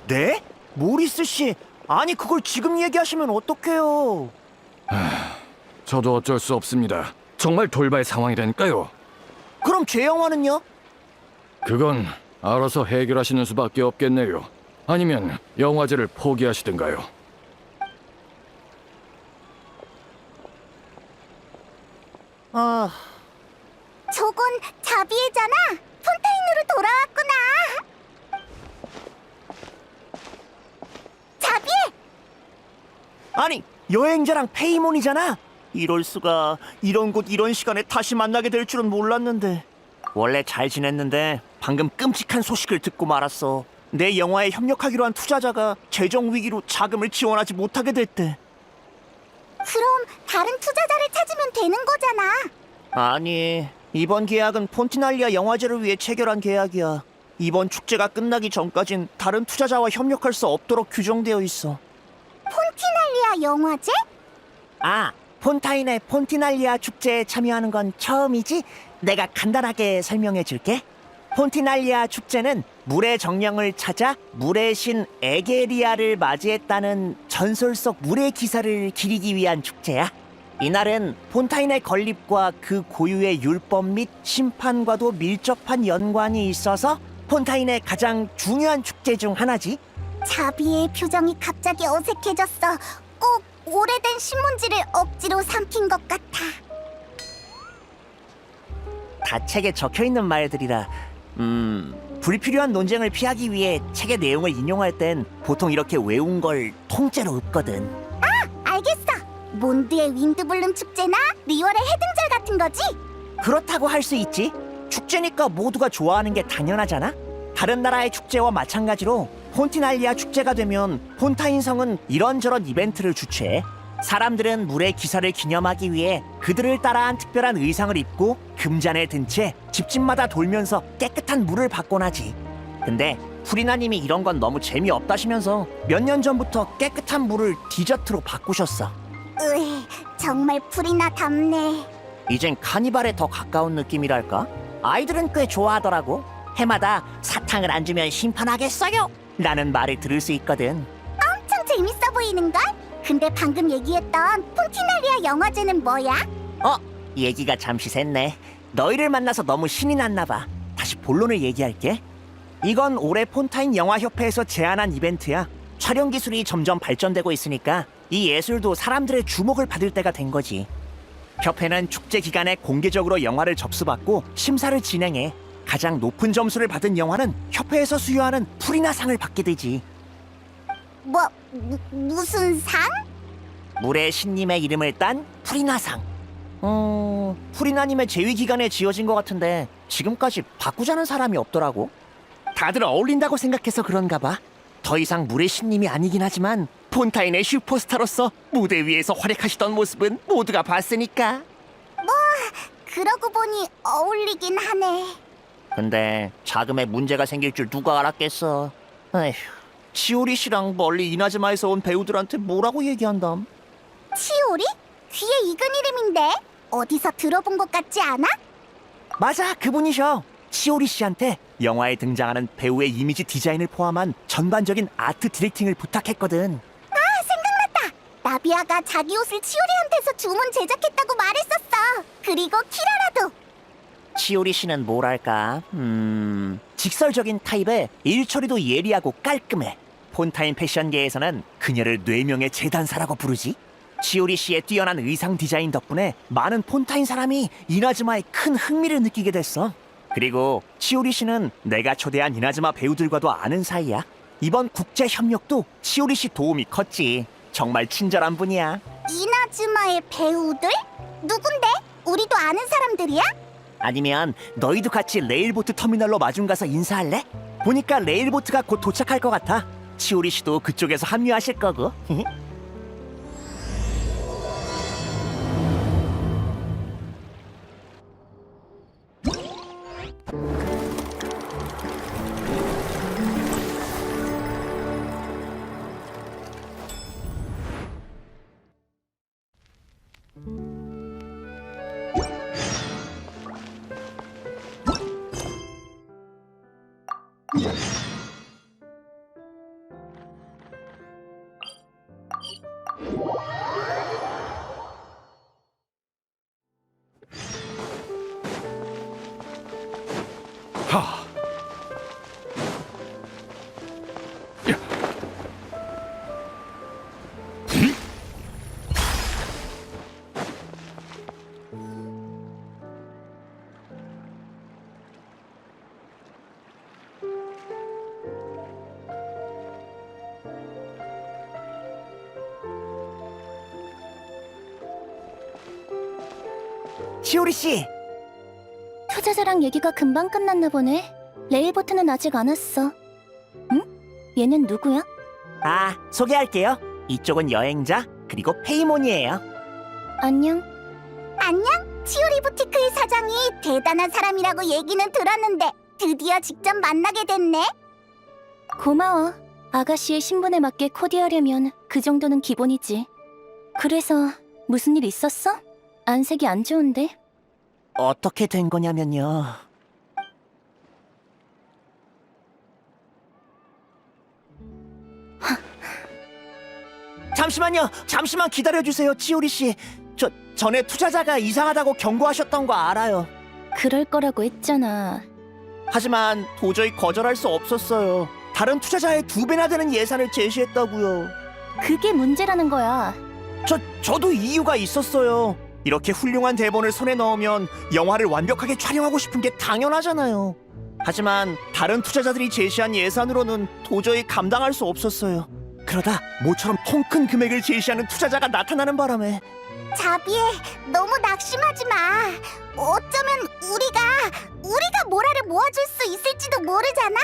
네? 모리스 씨, 아니 그걸 지금 얘기하시면 어떡해요? 저도 어쩔 수 없습니다. 정말 돌발 상황이라니까요. 그럼 제 영화는요? 그건 알아서 해결하시는 수밖에 없겠네요. 아니면 영화제를 포기하시든가요. 아, 저건 자비애잖아. 폰타인으로 돌아왔구나. 자비애! 아니 여행자랑 페이몬이잖아. 이럴 수가. 이런 곳 이런 시간에 다시 만나게 될 줄은 몰랐는데. 원래 잘 지냈는데 방금 끔찍한 소식을 듣고 말았어. 내 영화에 협력하기로 한 투자자가 재정 위기로 자금을 지원하지 못하게 됐대. 그럼 다른 투자자를 찾으면 되는 거잖아. 아니, 이번 계약은 폰티날리아 영화제를 위해 체결한 계약이야. 이번 축제가 끝나기 전까진 다른 투자자와 협력할 수 없도록 규정되어 있어. 폰티날리아 영화제? 아, 폰타인의 폰티날리아 축제에 참여하는 건 처음이지? 내가 간단하게 설명해 줄게. 폰티날리아 축제는 물의 정령을 찾아 물의 신 에게리아를 맞이했다는 전설 속 물의 기사를 기리기 위한 축제야. 이날은 폰타인의 건립과 그 고유의 율법 및 심판과도 밀접한 연관이 있어서 폰타인의 가장 중요한 축제 중 하나지. 자비의 표정이 갑자기 어색해졌어. 꼭 오래된 신문지를 억지로 삼킨 것 같아. 다 책에 적혀있는 말들이라 불필요한 논쟁을 피하기 위해 책의 내용을 인용할 땐 보통 이렇게 외운 걸 통째로 읊거든. 알겠어. 몬드의 윈드블룸 축제나 리월의 해등절 같은 거지? 그렇다고 할 수 있지. 축제니까 모두가 좋아하는 게 당연하잖아. 다른 나라의 축제와 마찬가지로 폰티날리아 축제가 되면 폰타인 성은 이런저런 이벤트를 주최해. 사람들은 물의 기사를 기념하기 위해 그들을 따라한 특별한 의상을 입고 금잔에 든 채 집집마다 돌면서 깨끗한 물을 받곤 하지. 근데 프리나님이 이런 건 너무 재미없다시면서 몇 년 전부터 깨끗한 물을 디저트로 바꾸셨어. 으, 정말 프리나답네. 이젠 카니발에 더 가까운 느낌이랄까? 아이들은 꽤 좋아하더라고. 해마다 사탕을 안 주면 심판하겠어요! 라는 말을 들을 수 있거든. 엄청 재밌어 보이는걸? 근데 방금 얘기했던 폰티날리아 영화제는 뭐야? 얘기가 잠시 샜네. 너희를 만나서 너무 신이 났나 봐. 다시 본론을 얘기할게. 이건 올해 폰타인 영화협회에서 제안한 이벤트야. 촬영 기술이 점점 발전되고 있으니까 이 예술도 사람들의 주목을 받을 때가 된 거지. 협회는 축제 기간에 공개적으로 영화를 접수받고 심사를 진행해. 가장 높은 점수를 받은 영화는 협회에서 수여하는 프리나상을 받게 되지. 무슨 상? 물의 신님의 이름을 딴 프리나상. 프리나님의 재위 기간에 지어진 것 같은데 지금까지 바꾸자는 사람이 없더라고. 다들 어울린다고 생각해서 그런가 봐. 더 이상 물의 신님이 아니긴 하지만 폰타인의 슈퍼스타로서 무대 위에서 활약하시던 모습은 모두가 봤으니까. 그러고 보니 어울리긴 하네. 근데 자금에 문제가 생길 줄 누가 알았겠어. 에휴, 치오리 씨랑 멀리 이나즈마에서 온 배우들한테 뭐라고 얘기한담? 치오리? 귀에 익은 이름인데? 어디서 들어본 것 같지 않아? 맞아, 그분이셔. 치오리 씨한테 영화에 등장하는 배우의 이미지 디자인을 포함한 전반적인 아트 디렉팅을 부탁했거든. 생각났다. 나비아가 자기 옷을 치오리한테서 주문 제작했다고 말했었어. 그리고 키라라도. 치오리 씨는 뭐랄까, 직설적인 타입에 일처리도 예리하고 깔끔해. 폰타인 패션계에서는 그녀를 뇌명의 재단사라고 부르지. 치오리 씨의 뛰어난 의상 디자인 덕분에 많은 폰타인 사람이 이나즈마에 큰 흥미를 느끼게 됐어. 그리고 치오리 씨는 내가 초대한 이나즈마 배우들과도 아는 사이야. 이번 국제 협력도 치오리 씨 도움이 컸지. 정말 친절한 분이야. 이나즈마의 배우들? 누군데? 우리도 아는 사람들이야? 아니면 너희도 같이 레일보트 터미널로 마중 가서 인사할래? 보니까 레일보트가 곧 도착할 것 같아. 치오리 씨도 그쪽에서 합류하실 거고. 하. 야. 치오리 씨, 투자자랑 얘기가 금방 끝났나 보네. 레일보트는 아직 안 왔어. 응? 얘는 누구야? 소개할게요. 이쪽은 여행자, 그리고 페이몬이에요. 안녕. 안녕. 치오리 부티크의 사장이 대단한 사람이라고 얘기는 들었는데 드디어 직접 만나게 됐네. 고마워. 아가씨의 신분에 맞게 코디하려면 그 정도는 기본이지. 그래서 무슨 일 있었어? 안색이 안 좋은데? 어떻게 된 거냐면요. 잠시만 기다려주세요, 치오리 씨. 전에 투자자가 이상하다고 경고하셨던 거 알아요. 그럴 거라고 했잖아. 하지만 도저히 거절할 수 없었어요. 다른 투자자의 2배나 되는 예산을 제시했다고요. 그게 문제라는 거야. 저도 이유가 있었어요. 이렇게 훌륭한 대본을 손에 넣으면 영화를 완벽하게 촬영하고 싶은 게 당연하잖아요. 하지만 다른 투자자들이 제시한 예산으로는 도저히 감당할 수 없었어요. 그러다 모처럼 통 큰 금액을 제시하는 투자자가 나타나는 바람에. 자비에 너무 낙심하지 마. 어쩌면 우리가 모라를 모아줄 수 있을지도 모르잖아.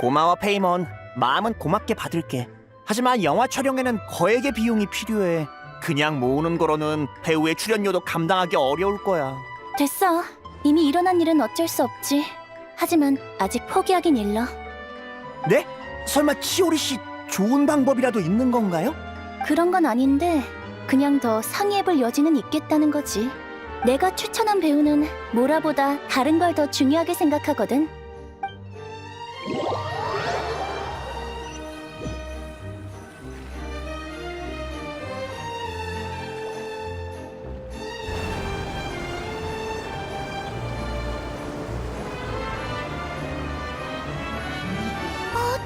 고마워, 페이몬. 마음은 고맙게 받을게. 하지만 영화 촬영에는 거액의 비용이 필요해. 그냥 모으는 거로는 배우의 출연료도 감당하기 어려울 거야. 됐어. 이미 일어난 일은 어쩔 수 없지. 하지만 아직 포기하긴 일러. 네? 설마 치오리 씨 좋은 방법이라도 있는 건가요? 그런 건 아닌데 그냥 더 상의해볼 여지는 있겠다는 거지. 내가 추천한 배우는 모라보다 다른 걸 더 중요하게 생각하거든.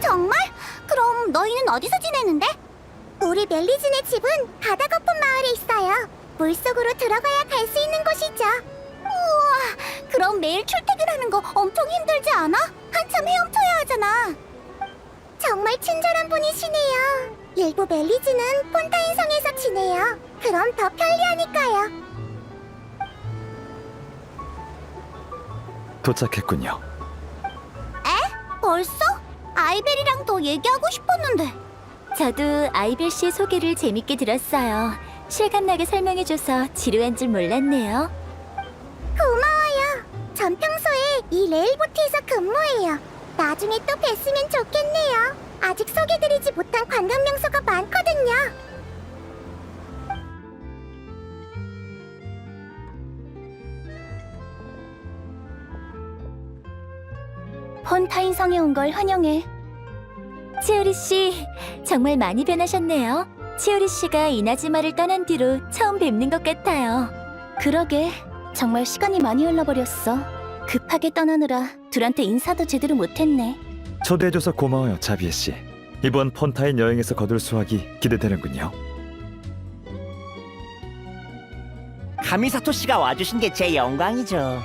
정말? 그럼 너희는 어디서 지내는데? 우리 멜리진의 집은 바다 거품 마을에 있어요. 물속으로 들어가야 갈 수 있는 곳이죠. 우와, 그럼 매일 출퇴근하는 거 엄청 힘들지 않아? 한참 헤엄쳐야 하잖아. 정말 친절한 분이시네요. 일부 멜리진은 폰타인 성에서 지내요. 그럼 더 편리하니까요. 도착했군요. 벌써? 아이벨이랑 더 얘기하고 싶었는데. 저도 아이벨 씨 소개를 재밌게 들었어요. 실감나게 설명해줘서 지루한 줄 몰랐네요. 고마워요. 전 평소에 이 레일보트에서 근무해요. 나중에 또 뵀으면 좋겠네요. 아직 소개드리지 못한 관광 명소가 많거든요. 폰타인 성에 온 걸 환영해. 치오리 씨, 정말 많이 변하셨네요. 치오리 씨가 이나즈마를 떠난 뒤로 처음 뵙는 것 같아요. 그러게, 정말 시간이 많이 흘러버렸어. 급하게 떠나느라 둘한테 인사도 제대로 못했네. 초대해줘서 고마워요, 자비에 씨. 이번 폰타인 여행에서 거둘 수확이 기대되는군요. 가미사토 씨가 와주신 게 제 영광이죠.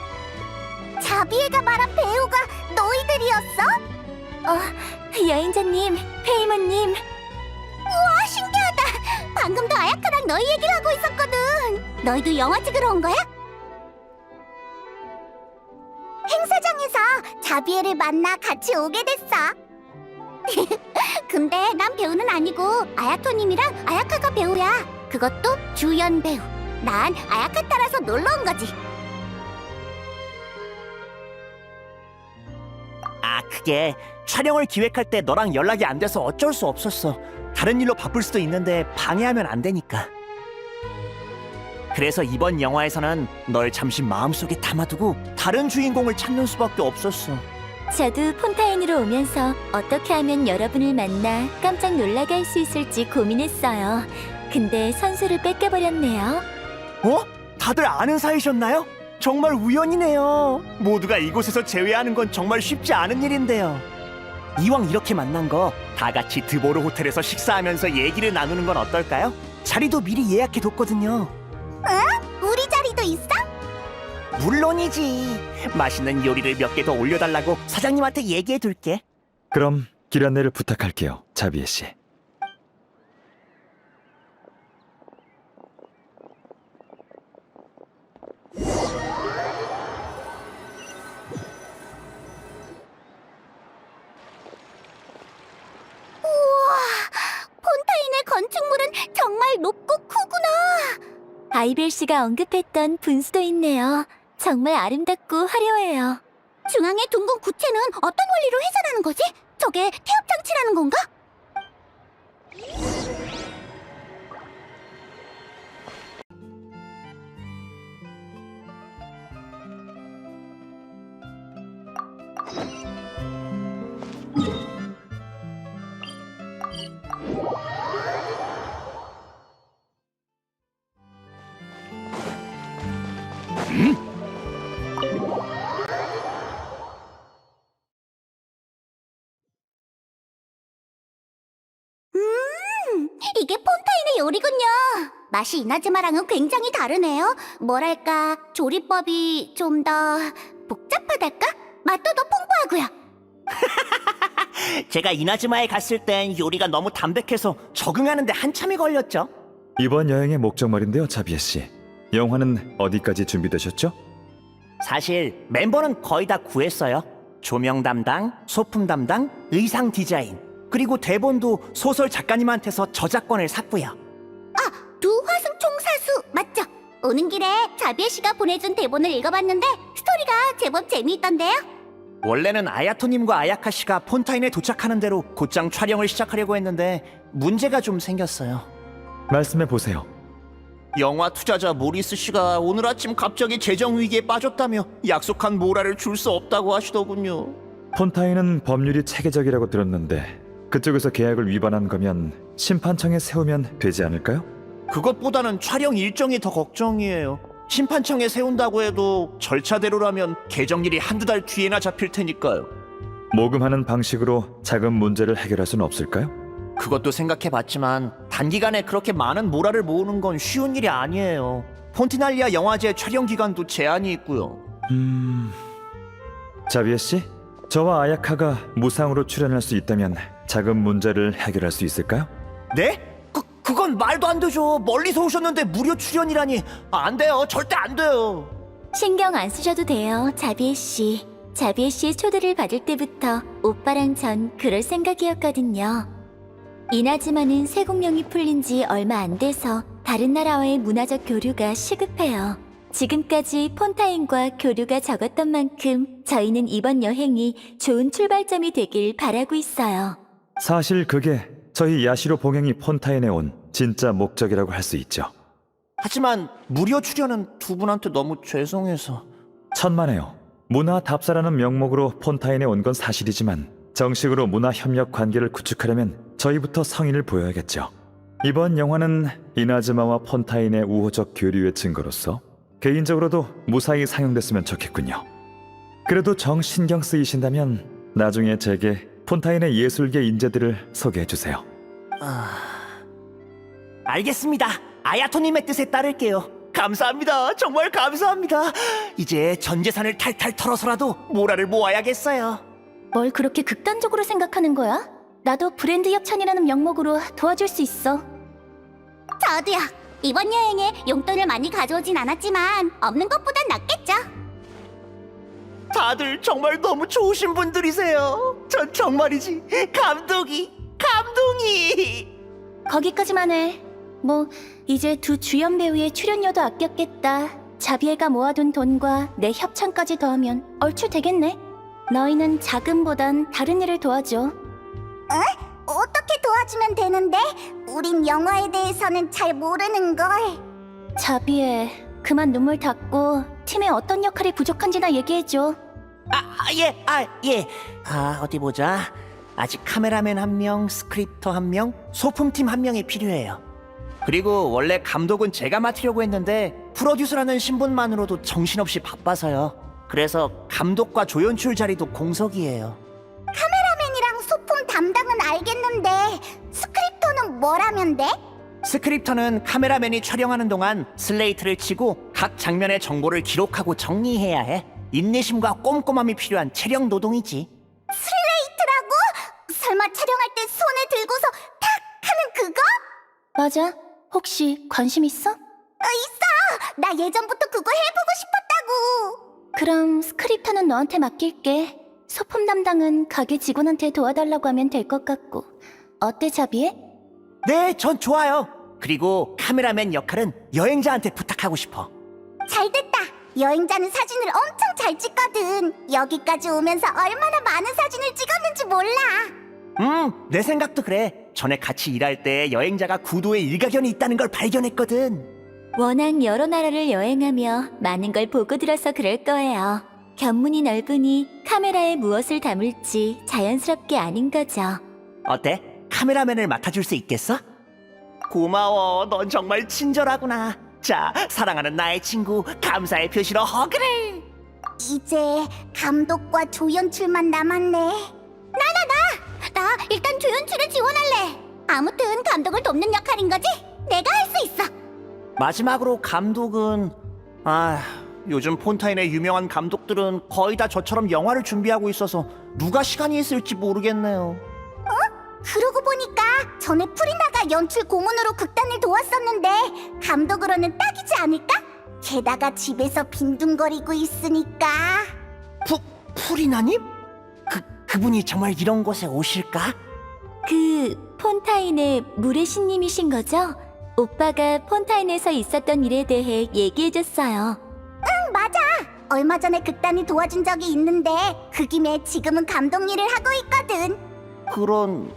자비에가 말한 배우가 너희들이었어? 여행자님, 페이몬님. 우와, 신기하다. 방금도 아야카랑 너희 얘기를 하고 있었거든. 너희도 영화 찍으러 온 거야? 행사장에서 자비에를 만나 같이 오게 됐어. 근데 난 배우는 아니고 아야토님이랑 아야카가 배우야. 그것도 주연 배우. 난 아야카 따라서 놀러 온 거지. 그게 촬영을 기획할 때 너랑 연락이 안 돼서 어쩔 수 없었어. 다른 일로 바쁠 수도 있는데 방해하면 안 되니까. 그래서 이번 영화에서는 널 잠시 마음속에 담아두고 다른 주인공을 찾는 수밖에 없었어. 저도 폰타인으로 오면서 어떻게 하면 여러분을 만나 깜짝 놀라게 할 수 있을지 고민했어요. 근데 선수를 뺏겨버렸네요. 어? 다들 아는 사이셨나요? 정말 우연이네요. 모두가 이곳에서 재회하는 건 정말 쉽지 않은 일인데요. 이왕 이렇게 만난 거 다 같이 드보르 호텔에서 식사하면서 얘기를 나누는 건 어떨까요? 자리도 미리 예약해뒀거든요. 우리 자리도 있어? 물론이지. 맛있는 요리를 몇 개 더 올려달라고 사장님한테 얘기해둘게. 그럼 길 안내를 부탁할게요, 자비에 씨. 폰타인의 건축물은 정말 높고 크구나. 아이벨 씨가 언급했던 분수도 있네요. 정말 아름답고 화려해요. 중앙의 둥근 구체는 어떤 원리로 회전하는 거지? 저게 태엽 장치라는 건가? 이게 폰타인의 요리군요. 맛이 이나즈마랑은 굉장히 다르네요. 뭐랄까, 조리법이 좀 더 복잡하달까? 맛도 더 풍부하고요. 제가 이나즈마에 갔을 땐 요리가 너무 담백해서 적응하는데 한참이 걸렸죠. 이번 여행의 목적 말인데요, 자비에 씨. 영화는 어디까지 준비되셨죠? 사실 멤버는 거의 다 구했어요. 조명 담당, 소품 담당, 의상 디자인, 그리고 대본도 소설 작가님한테서 저작권을 샀고요. 두 화승총 사수 맞죠? 오는 길에 자비에 씨가 보내준 대본을 읽어봤는데 스토리가 제법 재미있던데요. 원래는 아야토님과 아야카 씨가 폰타인에 도착하는 대로 곧장 촬영을 시작하려고 했는데 문제가 좀 생겼어요. 말씀해 보세요. 영화 투자자 모리스 씨가 오늘 아침 갑자기 재정 위기에 빠졌다며 약속한 모라를 줄 수 없다고 하시더군요. 폰타인은 법률이 체계적이라고 들었는데 그쪽에서 계약을 위반한 거면 심판청에 세우면 되지 않을까요? 그것보다는 촬영 일정이 더 걱정이에요. 심판청에 세운다고 해도 절차대로라면 개정일이 한두 달 뒤에나 잡힐 테니까요. 모금하는 방식으로 자금 문제를 해결할 수는 없을까요? 그것도 생각해봤지만 단기간에 그렇게 많은 모라를 모으는 건 쉬운 일이 아니에요. 폰티날리아 영화제 촬영 기간도 제한이 있고요. 자비에 씨, 저와 아야카가 무상으로 출연할 수 있다면 자금 문제를 해결할 수 있을까요? 네? 그건 말도 안 되죠. 멀리서 오셨는데 무료 출연이라니. 안 돼요. 절대 안 돼요. 신경 안 쓰셔도 돼요, 자비에 씨. 자비에 씨의 초대를 받을 때부터 오빠랑 전 그럴 생각이었거든요. 이나즈마는 세공령이 풀린 지 얼마 안 돼서 다른 나라와의 문화적 교류가 시급해요. 지금까지 폰타인과 교류가 적었던 만큼 저희는 이번 여행이 좋은 출발점이 되길 바라고 있어요. 사실 그게 저희 야시로 봉행이 폰타인에 온 진짜 목적이라고 할 수 있죠. 하지만 무료 출연은 두 분한테 너무 죄송해서. 천만에요. 문화 답사라는 명목으로 폰타인에 온 건 사실이지만 정식으로 문화 협력 관계를 구축하려면 저희부터 성의를 보여야겠죠. 이번 영화는 이나즈마와 폰타인의 우호적 교류의 증거로서 개인적으로도 무사히 상영됐으면 좋겠군요. 그래도 정 신경 쓰이신다면 나중에 제게 폰타인의 예술계 인재들을 소개해주세요. 알겠습니다. 아야토님의 뜻에 따를게요. 감사합니다. 정말 감사합니다. 이제 전 재산을 탈탈 털어서라도 모라를 모아야겠어요. 뭘 그렇게 극단적으로 생각하는 거야? 나도 브랜드 협찬이라는 명목으로 도와줄 수 있어. 저도요. 이번 여행에 용돈을 많이 가져오진 않았지만 없는 것보단 낫겠죠. 다들 정말 너무 좋으신 분들이세요. 전 정말이지 감동이. 거기까지만 해. 뭐 이제 두 주연 배우의 출연료도 아꼈겠다. 자비애가 모아둔 돈과 내 협찬까지 더하면 얼추 되겠네. 너희는 자금보단 다른 일을 도와줘. 어떻게 도와주면 되는데? 우린 영화에 대해서는 잘 모르는걸. 자비애, 그만 눈물 닦고 팀에 어떤 역할이 부족한지나 얘기해줘. 예. 어디 보자. 아직 카메라맨 1명, 스크립터 1명, 소품팀 1명이 필요해요. 그리고 원래 감독은 제가 맡으려고 했는데 프로듀서라는 신분만으로도 정신없이 바빠서요. 그래서 감독과 조연출 자리도 공석이에요. 카메라맨이랑 소품 담당은 알겠는데 스크립터는 뭐라면 돼? 스크립터는 카메라맨이 촬영하는 동안 슬레이트를 치고 각 장면의 정보를 기록하고 정리해야 해. 인내심과 꼼꼼함이 필요한 체력 노동이지. 슬레이트라고? 설마 촬영할 때 손에 들고서 탁 하는 그거? 맞아. 혹시 관심 있어? 있어! 나 예전부터 그거 해보고 싶었다고! 그럼 스크립터는 너한테 맡길게. 소품 담당은 가게 직원한테 도와달라고 하면 될 것 같고. 어때, 자비해? 네, 전 좋아요. 그리고 카메라맨 역할은 여행자한테 부탁하고 싶어. 잘됐다! 여행자는 사진을 엄청 잘 찍거든. 여기까지 오면서 얼마나 많은 사진을 찍었는지 몰라. 내 생각도 그래. 전에 같이 일할 때 여행자가 구도에 일가견이 있다는 걸 발견했거든. 워낙 여러 나라를 여행하며 많은 걸 보고 들어서 그럴 거예요. 견문이 넓으니 카메라에 무엇을 담을지 자연스럽게 아는 거죠. 어때? 카메라맨을 맡아줄 수 있겠어? 고마워. 넌 정말 친절하구나. 자, 사랑하는 나의 친구, 감사의 표시로 허그를. 이제 감독과 조연출만 남았네. 나 일단 조연출에 지원할래. 아무튼 감독을 돕는 역할인 거지? 내가 할 수 있어. 마지막으로 감독은 요즘 폰타인의 유명한 감독들은 거의 다 저처럼 영화를 준비하고 있어서 누가 시간이 있을지 모르겠네요. 그러고 보니까 전에 프리나가 연출 고문으로 극단을 도왔었는데 감독으로는 딱이지 않을까? 게다가 집에서 빈둥거리고 있으니까. 프리나님? 그분이 정말 이런 곳에 오실까? 그 폰타인의 물의 신님이신 거죠? 오빠가 폰타인에서 있었던 일에 대해 얘기해줬어요. 맞아. 얼마 전에 극단이 도와준 적이 있는데 그 김에 지금은 감독 일을 하고 있거든. 그런...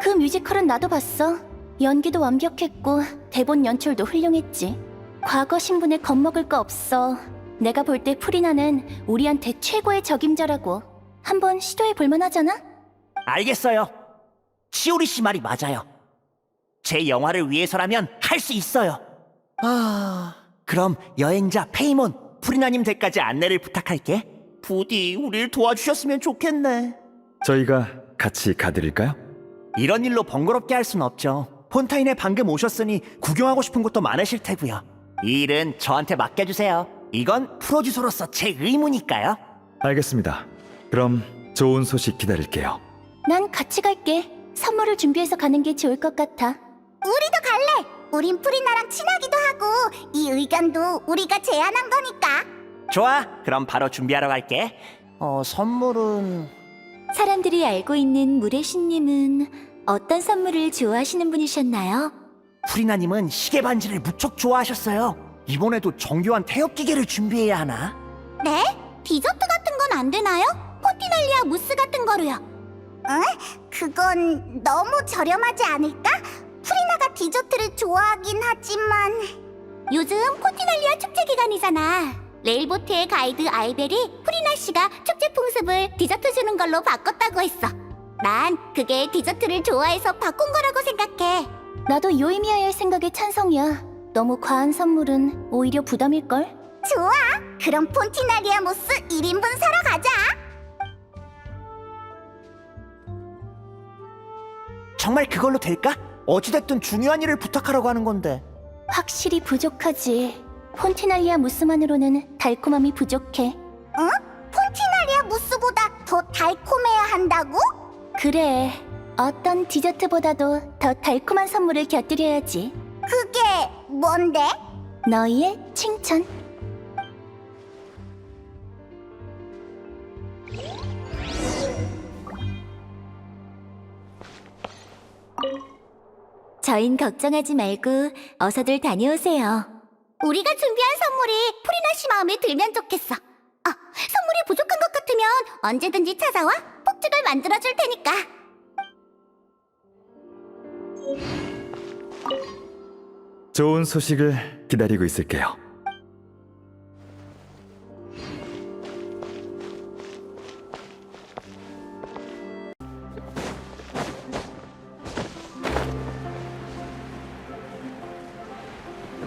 그 뮤지컬은 나도 봤어. 연기도 완벽했고 대본 연출도 훌륭했지. 과거 신분에 겁먹을 거 없어. 내가 볼 때 프리나는 우리한테 최고의 적임자라고. 한번 시도해 볼 만하잖아? 알겠어요. 치오리 씨 말이 맞아요. 제 영화를 위해서라면 할 수 있어요. 그럼 여행자 페이몬, 프리나님 댁까지 안내를 부탁할게. 부디 우릴 도와주셨으면 좋겠네. 저희가 같이 가드릴까요? 이런 일로 번거롭게 할 순 없죠. 폰타인에 방금 오셨으니 구경하고 싶은 곳도 많으실 테고요. 이 일은 저한테 맡겨주세요. 이건 프로듀서로서 제 의무니까요. 알겠습니다. 그럼 좋은 소식 기다릴게요. 난 같이 갈게. 선물을 준비해서 가는 게 좋을 것 같아. 우리도 갈래. 우린 프리나랑 친하기도 하고 이 의견도 우리가 제안한 거니까. 좋아, 그럼 바로 준비하러 갈게. 선물은... 사람들이 알고 있는 물의 신님은 어떤 선물을 좋아하시는 분이셨나요? 프리나님은 시계 반지를 무척 좋아하셨어요. 이번에도 정교한 태엽 기계를 준비해야 하나? 네? 디저트 같은 건 안 되나요? 포티날리아 무스 같은 거로요. 응? 그건 너무 저렴하지 않을까? 프리나가 디저트를 좋아하긴 하지만 요즘 포티날리아 축제 기간이잖아. 레일보트의 가이드 아이벨이 프리나 씨가 축제 풍습을 디저트 주는 걸로 바꿨다고 했어. 난 그게 디저트를 좋아해서 바꾼 거라고 생각해. 나도 요이미아의 생각에 찬성이야. 너무 과한 선물은 오히려 부담일걸? 좋아. 그럼 폰티나리아 무스 1인분 사러 가자. 정말 그걸로 될까? 어찌됐든 중요한 일을 부탁하라고 하는 건데. 확실히 부족하지. 폰티날리아 무스만으로는 달콤함이 부족해. 응? 폰티나리아 무스보다 더 달콤해야 한다고? 그래. 어떤 디저트보다도 더 달콤한 선물을 곁들여야지. 그게 뭔데? 너희의 칭찬. 저흰 걱정하지 말고 어서들 다녀오세요. 우리가 준비한 선물이 프리나 씨 마음에 들면 좋겠어. 선물이 부족한 것 같으면 언제든지 찾아와 폭죽을 만들어줄 테니까. 좋은 소식을 기다리고 있을게요.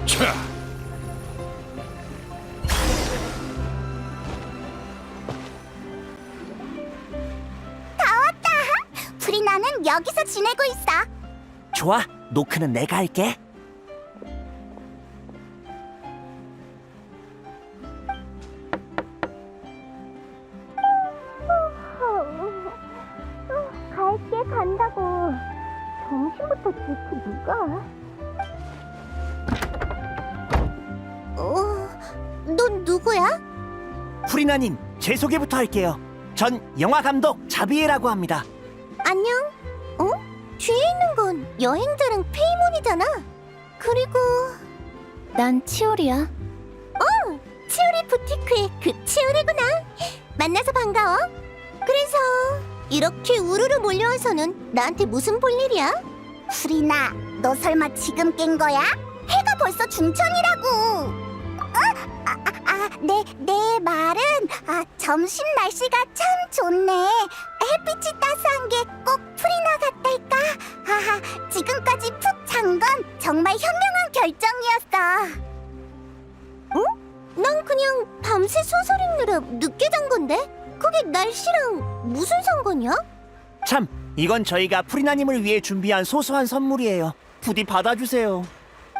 차! 여기서 지내고 있어. 좋아, 노크는 내가 할게. 갈게 간다고. 점심부터 지키 누가? 넌 누구야? 프리나님, 제 소개부터 할게요. 전 영화 감독 자비에라고 합니다. 안녕. 뒤에 있는 건 여행자랑 페이몬이잖아. 그리고 난 치오리야. 치오리 부티크의 그 치오리구나. 만나서 반가워. 그래서 이렇게 우르르 몰려와서는 나한테 무슨 볼일이야? 프리나, 너 설마 지금 깬 거야? 해가 벌써 중천이라고. 내 말은 점심 날씨가 참 좋네. 햇빛이 따스한 게 꼭 프리나 같달까? 지금까지 푹 잔 건 정말 현명한 결정이었어. 응? 난 그냥 밤새 소설 읽느라 늦게 잔 건데? 그게 날씨랑 무슨 상관이야? 참, 이건 저희가 프리나님을 위해 준비한 소소한 선물이에요. 부디 받아주세요.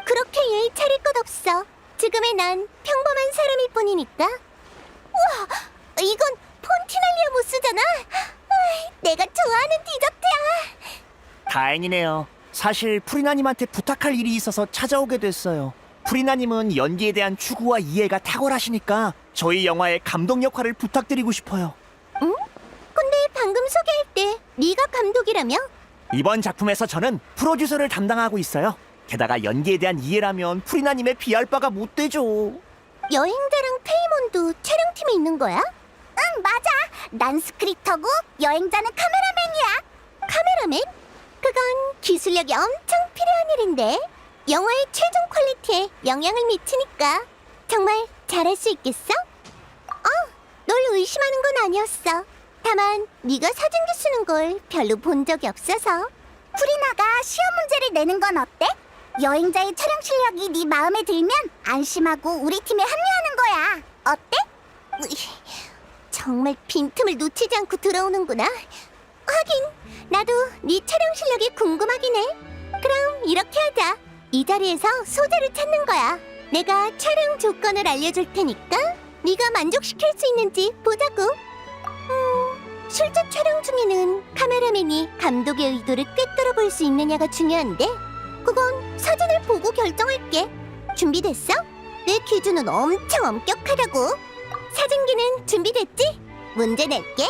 그렇게 예의 차릴 것 없어. 지금의 난 평범한 사람일 뿐이니까. 우와, 이건 폰티날리아 무스잖아. 내가 좋아하는 디저트야. 다행이네요. 사실 프리나님한테 부탁할 일이 있어서 찾아오게 됐어요. 프리나님은 연기에 대한 추구와 이해가 탁월하시니까 저희 영화의 감독 역할을 부탁드리고 싶어요. 근데 방금 소개할 때 네가 감독이라며? 이번 작품에서 저는 프로듀서를 담당하고 있어요. 게다가 연기에 대한 이해라면 프리나님의 비할 바가 못 되죠. 여행자랑 페이몬도 촬영팀에 있는 거야? 응, 맞아. 난 스크립터고 여행자는 카메라맨이야. 카메라맨? 그건 기술력이 엄청 필요한 일인데 영화의 최종 퀄리티에 영향을 미치니까 정말 잘할 수 있겠어? 널 의심하는 건 아니었어. 다만 네가 사진기 쓰는 걸 별로 본 적이 없어서. 프리나가 시험 문제를 내는 건 어때? 여행자의 촬영 실력이 네 마음에 들면 안심하고 우리 팀에 합류하는 거야. 어때? 정말 빈틈을 놓치지 않고 들어오는구나. 하긴 나도 네 촬영 실력이 궁금하긴 해. 그럼 이렇게 하자. 이 자리에서 소재를 찾는 거야. 내가 촬영 조건을 알려줄 테니까 네가 만족시킬 수 있는지 보자고. 실제 촬영 중에는 카메라맨이 감독의 의도를 꿰뚫어 볼 수 있느냐가 중요한데 그건 사진을 보고 결정할게. 준비됐어? 내 기준은 엄청 엄격하다고. 사진기는 준비됐지? 문제 낼게.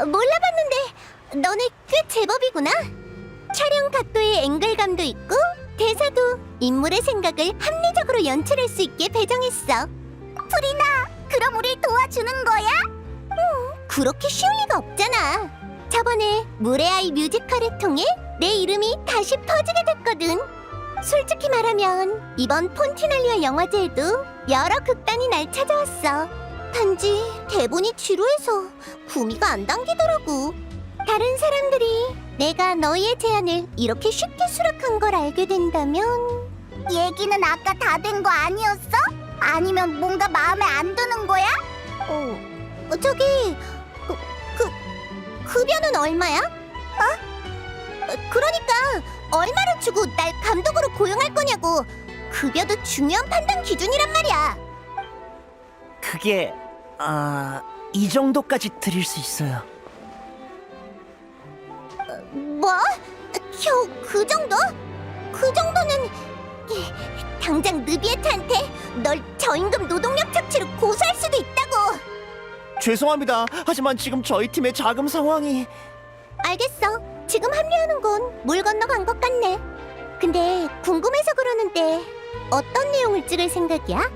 몰라봤는데 너네 꽤 제법이구나. 촬영 각도의 앵글감도 있고 대사도 인물의 생각을 합리적으로 연출할 수 있게 배정했어. 프리나, 그럼 우릴 도와주는 거야? 그렇게 쉬울 리가 없잖아. 저번에 물의 아이 뮤지컬을 통해 내 이름이 다시 퍼지게 됐거든. 솔직히 말하면 이번 폰티날리아 영화제에도 여러 극단이 날 찾아왔어. 단지 대본이 지루해서 구미가 안 당기더라고. 다른 사람들이 내가 너희의 제안을 이렇게 쉽게 수락한 걸 알게 된다면 얘기는 아까 다 된 거 아니었어? 아니면 뭔가 마음에 안 드는 거야? 저기 급여는 얼마야? 그러니까 얼마를 주고 날 감독으로 고용할 거냐고. 급여도 중요한 판단 기준이란 말이야. 그게 이 정도까지 드릴 수 있어요. 뭐? 겨우 그 정도? 그 정도는 당장 느비에트한테 널 저임금 노동력 착취로 고소할 수도 있다고. 죄송합니다. 하지만 지금 저희 팀의 자금 상황이... 알겠어. 지금 합류하는 건 물 건너간 것 같네. 근데 궁금해서 그러는데 어떤 내용을 찍을 생각이야?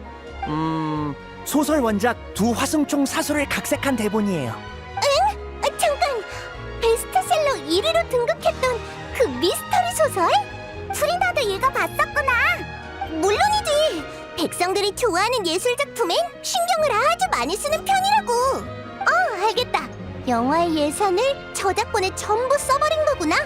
소설 원작 두 화승총 사수를 각색한 대본이에요. 잠깐! 베스트셀러 1위로 등극했던 그 미스터리 소설? 프리나도 읽어봤었구나. 물론이지. 백성들이 좋아하는 예술 작품엔 신경을 아주 많이 쓰는 편이라고. 알겠다. 영화의 예산을 저작권에 전부 써버린 거구나.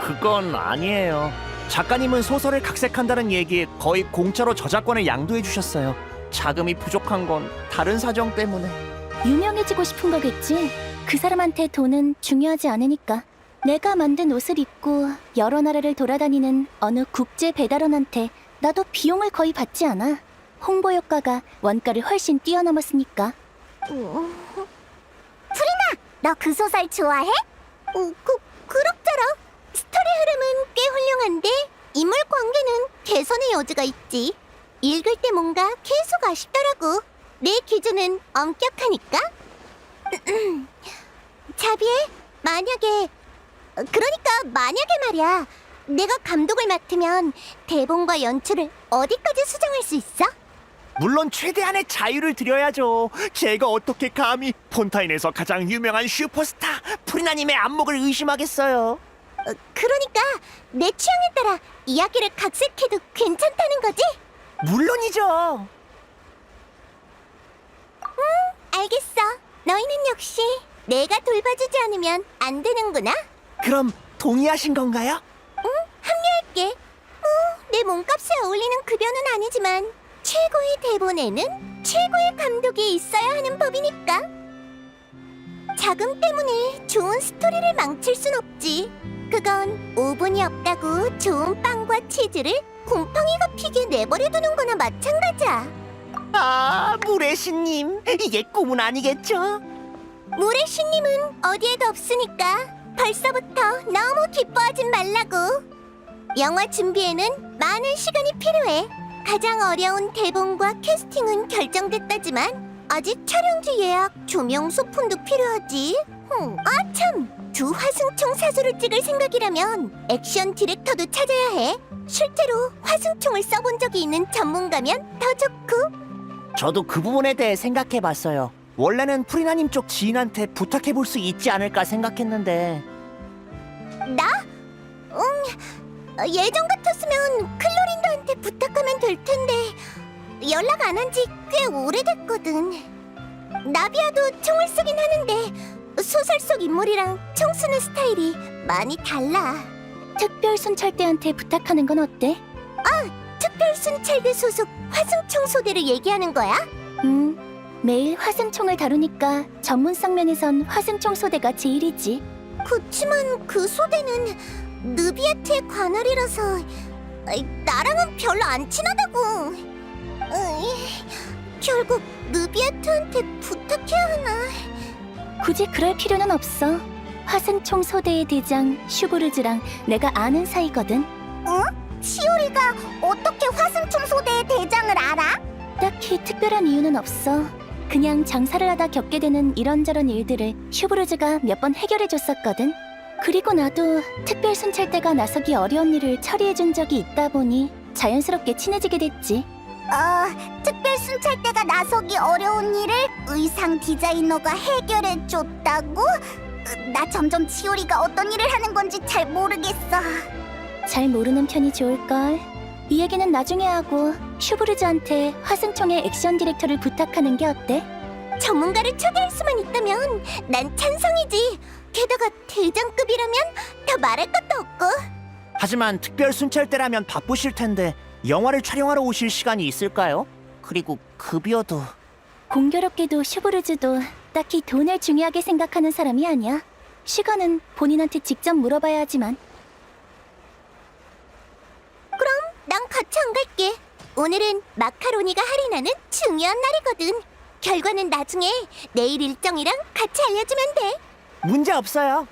그건 아니에요. 작가님은 소설을 각색한다는 얘기에 거의 공짜로 저작권을 양도해 주셨어요. 자금이 부족한 건 다른 사정 때문에. 유명해지고 싶은 거겠지. 그 사람한테 돈은 중요하지 않으니까. 내가 만든 옷을 입고 여러 나라를 돌아다니는 어느 국제 배달원한테 나도 비용을 거의 받지 않아. 홍보 효과가 원가를 훨씬 뛰어넘었으니까. 너 그 소설 좋아해? 그럭저럭. 스토리 흐름은 꽤 훌륭한데 인물 관계는 개선의 여지가 있지. 읽을 때 뭔가 계속 아쉽더라고. 내 기준은 엄격하니까. 자비에 만약에 말이야, 내가 감독을 맡으면 대본과 연출을 어디까지 수정할 수 있어? 물론 최대한의 자유를 드려야죠. 제가 어떻게 감히 폰타인에서 가장 유명한 슈퍼스타 프리나님의 안목을 의심하겠어요. 그러니까 내 취향에 따라 이야기를 각색해도 괜찮다는 거지? 물론이죠. 알겠어. 너희는 역시 내가 돌봐주지 않으면 안 되는구나. 그럼 동의하신 건가요? 합류할게. 내 몸값에 어울리는 급여는 아니지만 최고의 대본에는 최고의 감독이 있어야 하는 법이니까. 자금 때문에 좋은 스토리를 망칠 순 없지. 그건 오븐이 없다고 좋은 빵과 치즈를 곰팡이가 피게 내버려두는 거나 마찬가지야. 물의 신님, 이게 꿈은 아니겠죠? 물의 신님은 어디에도 없으니까 벌써부터 너무 기뻐하진 말라고. 영화 준비에는 많은 시간이 필요해. 가장 어려운 대본과 캐스팅은 결정됐다지만 아직 촬영지 예약, 조명, 소품도 필요하지. 참! 두 화승총 사수를 찍을 생각이라면 액션 디렉터도 찾아야 해. 실제로 화승총을 써본 적이 있는 전문가면 더 좋고. 저도 그 부분에 대해 생각해봤어요. 원래는 프리나님 쪽 지인한테 부탁해볼 수 있지 않을까 생각했는데. 나? 예전 같았으면 클로린더한테 부탁하면 될 텐데 연락 안 한 지 꽤 오래됐거든. 나비아도 총을 쓰긴 하는데 소설 속 인물이랑 총 쓰는 스타일이 많이 달라. 특별 순찰대한테 부탁하는 건 어때? 특별 순찰대 소속 화승총 소대를 얘기하는 거야? 매일 화승총을 다루니까 전문성 면에선 화승총 소대가 제일이지. 그치만 그 소대는 느비에트의 관할이라서 나랑은 별로 안 친하다고. 결국 느비에트한테 부탁해야 하나? 굳이 그럴 필요는 없어. 화승총 소대의 대장 슈브르즈랑 내가 아는 사이거든. 치오리가 어떻게 화승총 소대의 대장을 알아? 딱히 특별한 이유는 없어. 그냥 장사를 하다 겪게 되는 이런저런 일들을 슈브르즈가 몇 번 해결해줬었거든. 그리고 나도 특별 순찰대가 나서기 어려운 일을 처리해준 적이 있다 보니 자연스럽게 친해지게 됐지. 특별 순찰대가 나서기 어려운 일을 의상 디자이너가 해결해줬다고? 나 점점 치오리가 어떤 일을 하는 건지 잘 모르겠어. 잘 모르는 편이 좋을걸. 이 얘기는 나중에 하고 슈브르즈한테 화승총의 액션 디렉터를 부탁하는 게 어때? 전문가를 초대할 수만 있다면 난 찬성이지. 게다가 대장급이라면 더 말할 것도 없고. 하지만 특별 순찰대라면 바쁘실 텐데 영화를 촬영하러 오실 시간이 있을까요? 그리고 급여도... 공교롭게도 슈브르즈도 딱히 돈을 중요하게 생각하는 사람이 아니야. 시간은 본인한테 직접 물어봐야 하지만. 그럼 난 같이 안 갈게. 오늘은 마카로니가 할인하는 중요한 날이거든. 결과는 나중에 내일 일정이랑 같이 알려주면 돼. 문제 없어요.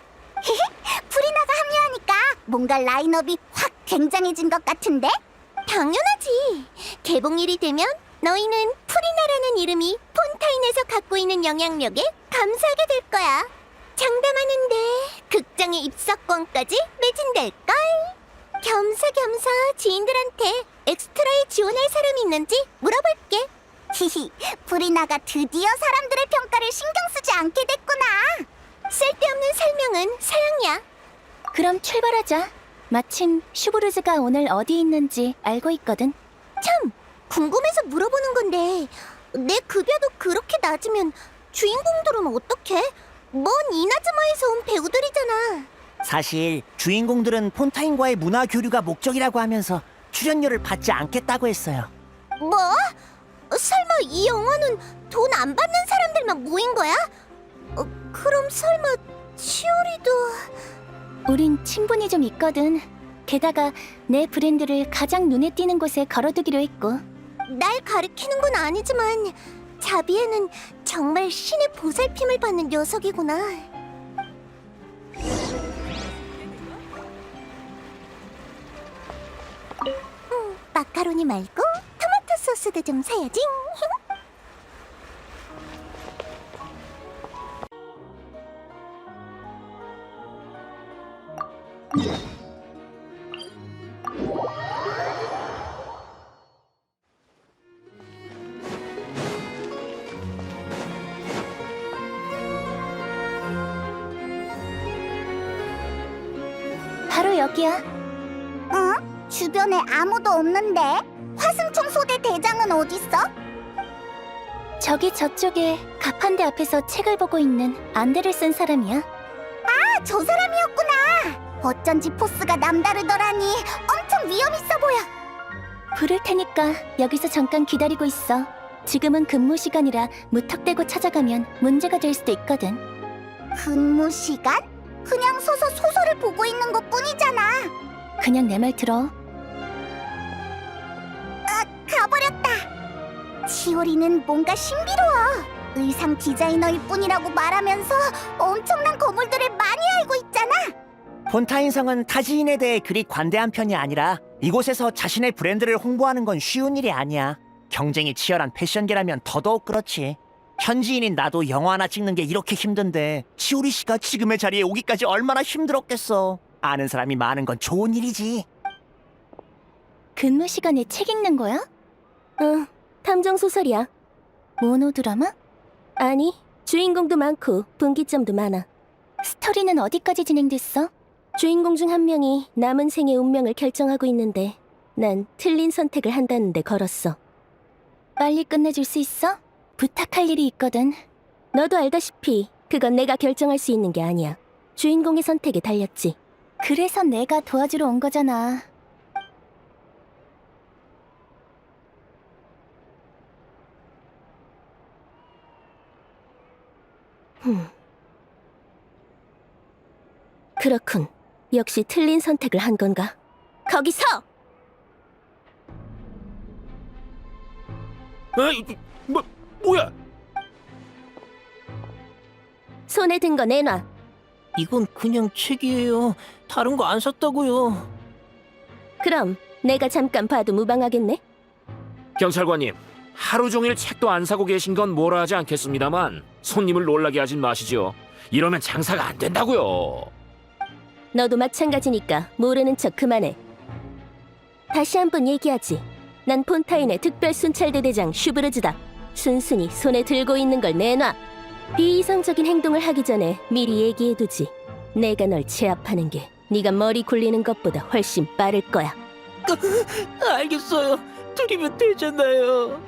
프리나가 합류하니까 뭔가 라인업이 확 굉장해진 것 같은데? 당연하지. 개봉일이 되면 너희는 프리나라는 이름이 폰타인에서 갖고 있는 영향력에 감사하게 될 거야. 장담하는데 극장에 입석권까지 매진될걸. 겸사겸사 지인들한테 엑스트라에 지원할 사람이 있는지 물어볼게. 히히, 프리나가 드디어 사람들의 평가를 신경 쓰지 않게 됐구나. 쓸데없는 설명은 사양이야. 그럼 출발하자. 마침 슈브르즈가 오늘 어디 있는지 알고 있거든. 참, 궁금해서 물어보는 건데 내 급여도 그렇게 낮으면 주인공들은 어떡해? 먼 이나즈마에서 온 배우들이잖아. 사실 주인공들은 폰타인과의 문화 교류가 목적이라고 하면서 출연료를 받지 않겠다고 했어요. 뭐? 설마 이 영화는 돈 안 받는 사람들만 모인 거야? 그럼 설마 치오리도... 우린 친분이 좀 있거든. 게다가 내 브랜드를 가장 눈에 띄는 곳에 걸어두기로 했고. 날 가리키는 건 아니지만 자비에는 정말 신의 보살핌을 받는 녀석이구나. 마카로니 말고 토마토 소스도 좀 사야지. 바로 여기야. 응? 주변에 아무도 없는데? 화승총 소대 대장은 어딨어? 저기 저쪽에 가판대 앞에서 책을 보고 있는 안대를 쓴 사람이야. 아, 저 사람이었구나. 어쩐지 포스가 남다르더라니. 엄청 위험 있어 보여. 부를 테니까 여기서 잠깐 기다리고 있어. 지금은 근무 시간이라 무턱대고 찾아가면 문제가 될 수도 있거든. 근무 시간? 그냥 서서 소설을 보고 있는 것뿐이잖아. 그냥 내 말 들어. 가버렸다. 치오리는 뭔가 신비로워. 의상 디자이너일 뿐이라고 말하면서 엄청난 거물들을 많이 알고 있잖아. 폰타인성은 타지인에 대해 그리 관대한 편이 아니라 이곳에서 자신의 브랜드를 홍보하는 건 쉬운 일이 아니야. 경쟁이 치열한 패션계라면 더더욱 그렇지. 현지인인 나도 영화 하나 찍는 게 이렇게 힘든데 치오리 씨가 지금의 자리에 오기까지 얼마나 힘들었겠어. 아는 사람이 많은 건 좋은 일이지. 근무 시간에 책 읽는 거야? 응, 탐정 소설이야. 모노드라마? 아니, 주인공도 많고 분기점도 많아. 스토리는 어디까지 진행됐어? 주인공 중 한 명이 남은 생의 운명을 결정하고 있는데 난 틀린 선택을 한다는데 걸었어. 빨리 끝내줄 수 있어? 부탁할 일이 있거든. 너도 알다시피 그건 내가 결정할 수 있는 게 아니야. 주인공의 선택에 달렸지. 그래서 내가 도와주러 온 거잖아. 그렇군. 역시 틀린 선택을 한 건가? 거기서! 에이, 뭐야? 손에 든 거 내놔. 이건 그냥 책이에요. 다른 거 안 샀다고요. 그럼 내가 잠깐 봐도 무방하겠네? 경찰관님, 하루 종일 책도 안 사고 계신 건 뭐라 하지 않겠습니다만 손님을 놀라게 하진 마시죠. 이러면 장사가 안 된다고요. 너도 마찬가지니까 모르는 척 그만해. 다시 한번 얘기하지. 난 폰타인의 특별 순찰대 대장 슈브르즈다. 순순히 손에 들고 있는 걸 내놔. 비이성적인 행동을 하기 전에 미리 얘기해두지. 내가 널 제압하는 게 네가 머리 굴리는 것보다 훨씬 빠를 거야. 알겠어요. 드리면 되잖아요.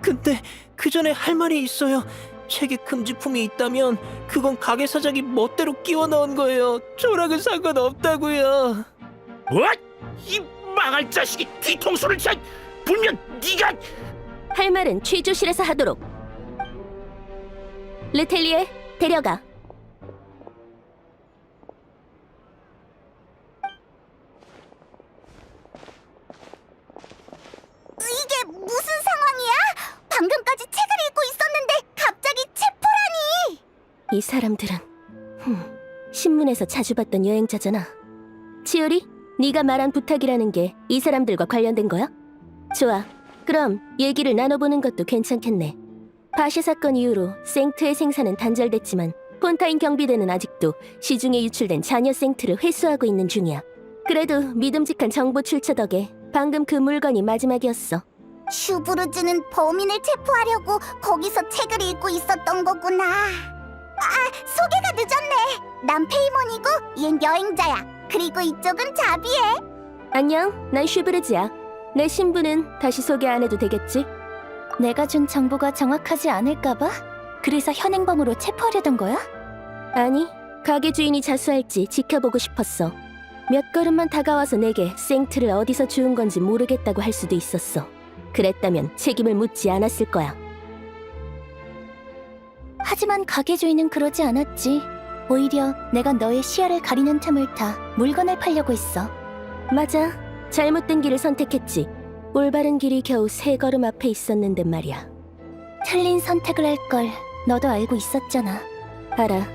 근데 그 전에 할 말이 있어요. 책에 금지품이 있다면 그건 가게 사장이 멋대로 끼워 넣은 거예요. 저랑은 상관없다고요. 뭐? 이 망할 자식이 뒤통수를 차! 분명 네가... 할 말은 취조실에서 하도록. 르텔리에 데려가. 이게 무슨 상황이야? 방금까지 책을 읽고 있었는데 갑자기 체포라니! 이 사람들은 신문에서 자주 봤던 여행자잖아. 치오리, 네가 말한 부탁이라는 게 이 사람들과 관련된 거야? 좋아. 그럼 얘기를 나눠보는 것도 괜찮겠네. 바시 사건 이후로 생트의 생산은 단절됐지만 폰타인 경비대는 아직도 시중에 유출된 잔여 생트를 회수하고 있는 중이야. 그래도 믿음직한 정보 출처 덕에 방금 그 물건이 마지막이었어. 슈브르즈는 범인을 체포하려고 거기서 책을 읽고 있었던 거구나. 소개가 늦었네. 난 페이몬이고 얜 여행자야. 그리고 이쪽은 자비에. 안녕, 난 슈브르즈야. 내 신분은 다시 소개 안 해도 되겠지? 내가 준 정보가 정확하지 않을까봐? 그래서 현행범으로 체포하려던 거야? 아니, 가게 주인이 자수할지 지켜보고 싶었어. 몇 걸음만 다가와서 내게 생트를 어디서 주운 건지 모르겠다고 할 수도 있었어. 그랬다면 책임을 묻지 않았을 거야. 하지만 가게 주인은 그러지 않았지. 오히려 내가 너의 시야를 가리는 틈을 타 물건을 팔려고 했어. 맞아, 잘못된 길을 선택했지. 올바른 길이 겨우 3걸음 앞에 있었는데 말이야. 틀린 선택을 할 걸 너도 알고 있었잖아. 알아.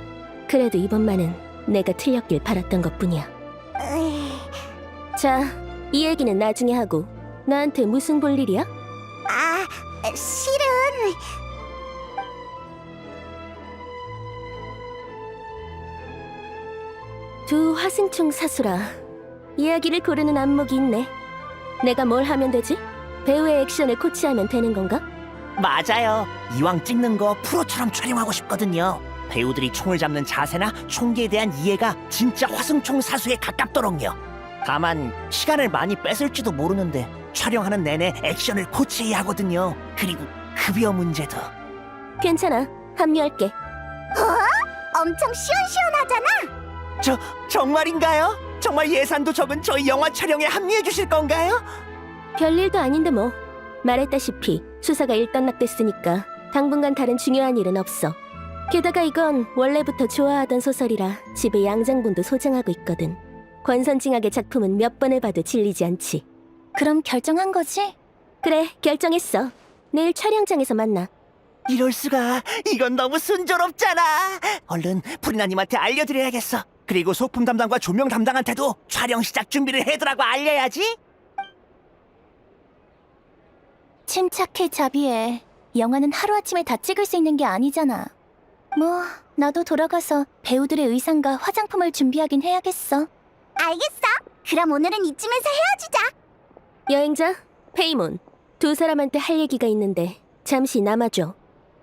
그래도 이번만은 내가 틀렸길 바랐던 것뿐이야. 자, 이 얘기는 나중에 하고. 나한테 무슨 볼 일이야? 실은 두 화승총 사수라. 이야기를 고르는 안목이 있네. 내가 뭘 하면 되지? 배우의 액션을 코치하면 되는 건가? 맞아요. 이왕 찍는 거 프로처럼 촬영하고 싶거든요. 배우들이 총을 잡는 자세나 총기에 대한 이해가 진짜 화승총 사수에 가깝도록요. 다만 시간을 많이 뺏을지도 모르는데 촬영하는 내내 액션을 코치해야 하거든요. 그리고 급여 문제도. 괜찮아. 합류할게. 엄청 시원시원하잖아. 정말인가요? 정말 예산도 적은 저희 영화 촬영에 합류해 주실 건가요? 별일도 아닌데 뭐. 말했다시피 수사가 일단락됐으니까 당분간 다른 중요한 일은 없어. 게다가 이건 원래부터 좋아하던 소설이라 집에 양장본도 소장하고 있거든. 권선징악의 작품은 몇 번을 봐도 질리지 않지. 그럼 결정한 거지? 그래, 결정했어. 내일 촬영장에서 만나. 이럴 수가. 이건 너무 순조롭잖아. 얼른 프리나님한테 알려드려야겠어. 그리고 소품 담당과 조명 담당한테도 촬영 시작 준비를 해두라고 알려야지. 침착해, 자비에. 영화는 하루아침에 다 찍을 수 있는 게 아니잖아. 뭐 나도 돌아가서 배우들의 의상과 화장품을 준비하긴 해야겠어. 알겠어. 그럼 오늘은 이쯤에서 헤어지자. 여행자, 페이몬. 두 사람한테 할 얘기가 있는데 잠시 남아줘.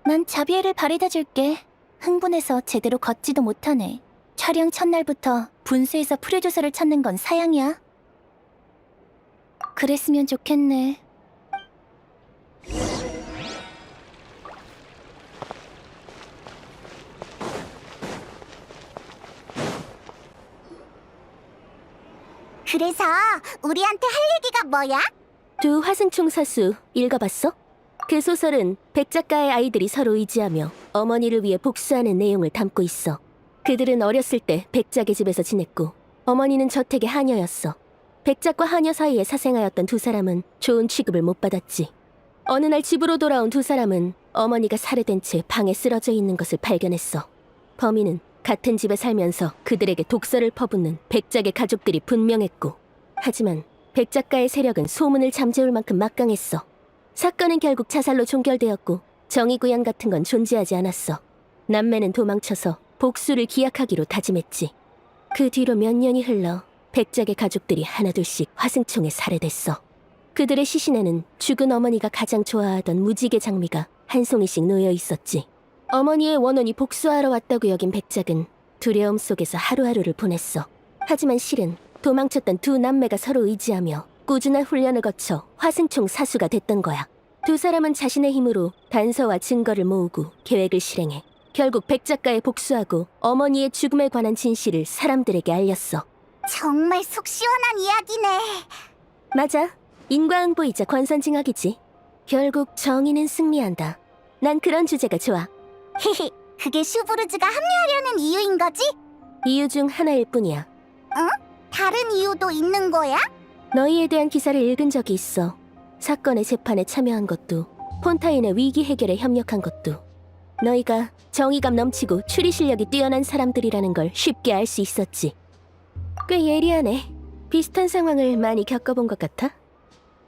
난 자비에를 바래다 줄게. 흥분해서 제대로 걷지도 못하네. 촬영 첫날부터 분수에서 프로듀서를 찾는 건 사양이야. 그랬으면 좋겠네. 그래서 우리한테 할 얘기가 뭐야? 두 화승총 사수 읽어봤어? 그 소설은 백 작가의 아이들이 서로 의지하며 어머니를 위해 복수하는 내용을 담고 있어. 그들은 어렸을 때 백작의 집에서 지냈고 어머니는 저택의 하녀였어. 백작과 하녀 사이에 사생하였던 두 사람은 좋은 취급을 못 받았지. 어느 날 집으로 돌아온 두 사람은 어머니가 살해된 채 방에 쓰러져 있는 것을 발견했어. 범인은 같은 집에 살면서 그들에게 독서를 퍼붓는 백작의 가족들이 분명했고, 하지만 백 작가의 세력은 소문을 잠재울 만큼 막강했어. 사건은 결국 자살로 종결되었고 정의 구현 같은 건 존재하지 않았어. 남매는 도망쳐서 복수를 기약하기로 다짐했지. 그 뒤로 몇 년이 흘러 백작의 가족들이 하나둘씩 화승총에 살해됐어. 그들의 시신에는 죽은 어머니가 가장 좋아하던 무지개 장미가 한 송이씩 놓여 있었지. 어머니의 원혼이 복수하러 왔다고 여긴 백작은 두려움 속에서 하루하루를 보냈어. 하지만 실은 도망쳤던 두 남매가 서로 의지하며 꾸준한 훈련을 거쳐 화승총 사수가 됐던 거야. 두 사람은 자신의 힘으로 단서와 증거를 모으고 계획을 실행해 결국 백 작가에 복수하고 어머니의 죽음에 관한 진실을 사람들에게 알렸어. 정말 속 시원한 이야기네. 맞아. 인과응보이자 권선징악이지. 결국 정의는 승리한다. 난 그런 주제가 좋아. 히히, 그게 슈브르즈가 합류하려는 이유인 거지? 이유 중 하나일 뿐이야. 다른 이유도 있는 거야? 너희에 대한 기사를 읽은 적이 있어. 사건의 재판에 참여한 것도, 폰타인의 위기 해결에 협력한 것도. 너희가 정의감 넘치고 추리 실력이 뛰어난 사람들이라는 걸 쉽게 알 수 있었지. 꽤 예리하네. 비슷한 상황을 많이 겪어본 것 같아?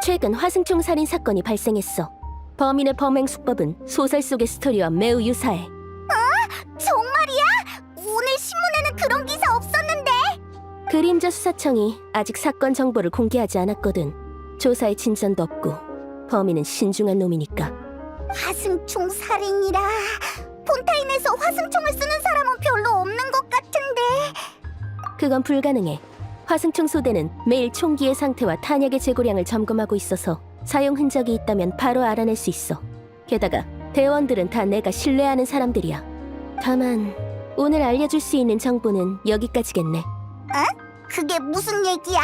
최근 화승총 살인 사건이 발생했어. 범인의 범행 수법은 소설 속의 스토리와 매우 유사해. 정말이야? 오늘 신문에는 그런 기사 없었는데. 그림자 수사청이 아직 사건 정보를 공개하지 않았거든. 조사에 진전도 없고 범인은 신중한 놈이니까. 화승총 살인이라. 폰타인에서 화승총을 쓰는 사람은 별로 없는 것 같은데. 그건 불가능해. 화승총 소대는 매일 총기의 상태와 탄약의 재고량을 점검하고 있어서 사용 흔적이 있다면 바로 알아낼 수 있어. 게다가 대원들은 다 내가 신뢰하는 사람들이야. 다만 오늘 알려줄 수 있는 정보는 여기까지겠네. 그게 무슨 얘기야?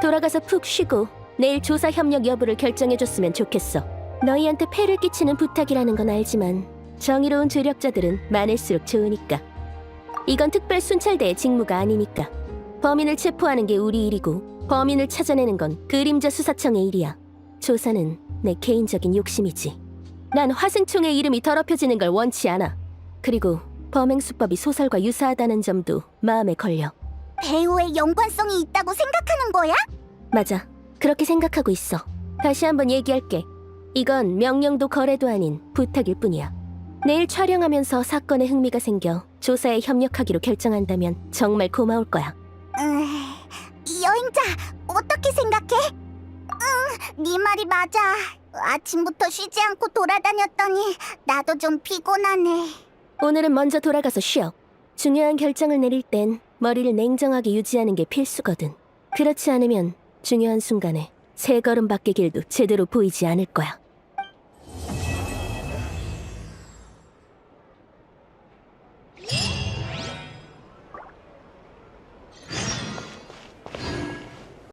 돌아가서 푹 쉬고 내일 조사 협력 여부를 결정해줬으면 좋겠어. 너희한테 폐를 끼치는 부탁이라는 건 알지만 정의로운 조력자들은 많을수록 좋으니까. 이건 특별 순찰대의 직무가 아니니까. 범인을 체포하는 게 우리 일이고 범인을 찾아내는 건 그림자 수사청의 일이야. 조사는 내 개인적인 욕심이지. 난 화승총의 이름이 더럽혀지는 걸 원치 않아. 그리고 범행 수법이 소설과 유사하다는 점도 마음에 걸려. 배우의 연관성이 있다고 생각하는 거야? 맞아. 그렇게 생각하고 있어. 다시 한번 얘기할게. 이건 명령도 거래도 아닌 부탁일 뿐이야. 내일 촬영하면서 사건에 흥미가 생겨 조사에 협력하기로 결정한다면 정말 고마울 거야. 여행자, 어떻게 생각해? 네 말이 맞아. 아침부터 쉬지 않고 돌아다녔더니 나도 좀 피곤하네. 오늘은 먼저 돌아가서 쉬어. 중요한 결정을 내릴 땐 머리를 냉정하게 유지하는 게 필수거든. 그렇지 않으면 중요한 순간에 세 걸음 밖의 길도 제대로 보이지 않을 거야.